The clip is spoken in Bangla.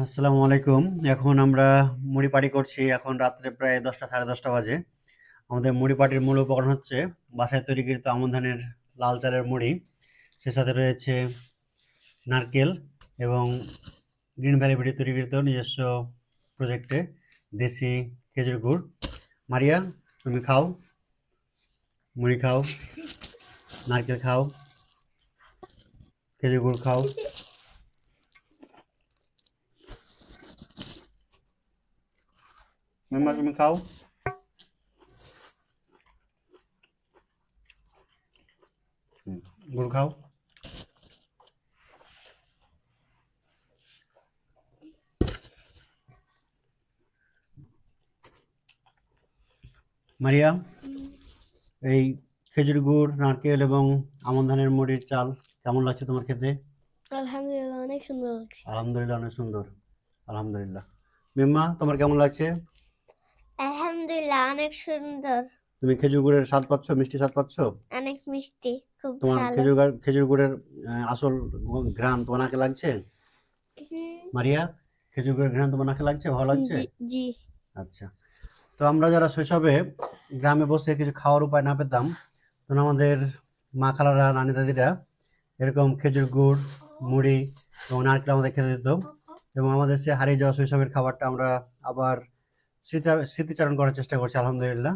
আসসালামু আলাইকুম। এখন আমরা মুড়ি পার্টি করছি। এখন রাত্রে প্রায় 10টা সাড়ে 10টা বাজে। আমাদের মুড়ি পার্টির মূল উপকরণ হচ্ছে বাসায় তৈরিকৃত আমন ধানের লাল চালের মুড়ি। সে সাথে রয়েছে নারকেল এবং গ্রিন ভ্যালি বিডি তৈরিকৃত নিজস্ব প্রজেক্টে দেশি খেজুর গুড়। মারিয়া, তুমি খাও, মুড়ি খাও, নারকেল খাও, খেজুর গুড় খাও। মেম্মা, তুমি খাও। গুড় খাও। মারিয়া, এই খেজুর গুড়, নারকেল এবং আমন ধানের মুড়ির চাল কেমন লাগছে তোমার খেতে? আলহামদুলিল্লাহ, অনেক সুন্দর লাগছে। আলহামদুলিল্লাহ, অনেক সুন্দর। আলহামদুলিল্লাহ। মেম্মা, তোমার কেমন লাগছে? আলহামদুলিল্লাহ, অনেক সুন্দর। তুমি খেজুর গুড়ের স্বাদ পাচ্ছ, মিষ্টি স্বাদ পাচ্ছ? অনেক মিষ্টি, খুব তোমার ভালো। খেজুর গুড়ের আসল ঘ্রাণ তোমার নাকে লাগছে? হুম, মারিয়া, খেজুর গুড়ের ঘ্রাণ তোমার নাকে লাগছে, ভালো লাগছে? জি জি। আচ্ছা। তো আমরা যারা শৈশবে গ্রামে বসে কিছু খাওয়ার উপায় না পেতাম, তখন আমাদের মা খালারা, নানি দাদিরা এরকম খেজুর গুড়, মুড়ি এবং নারকেল আমাদের খেতে দিত, এবং আমাদের সে হারিয়ে যাওয়া শৈশবের খাবারটা আমরা আবার স্মৃতিচারণ করার চেষ্টা করছি, আলহামদুলিল্লাহ।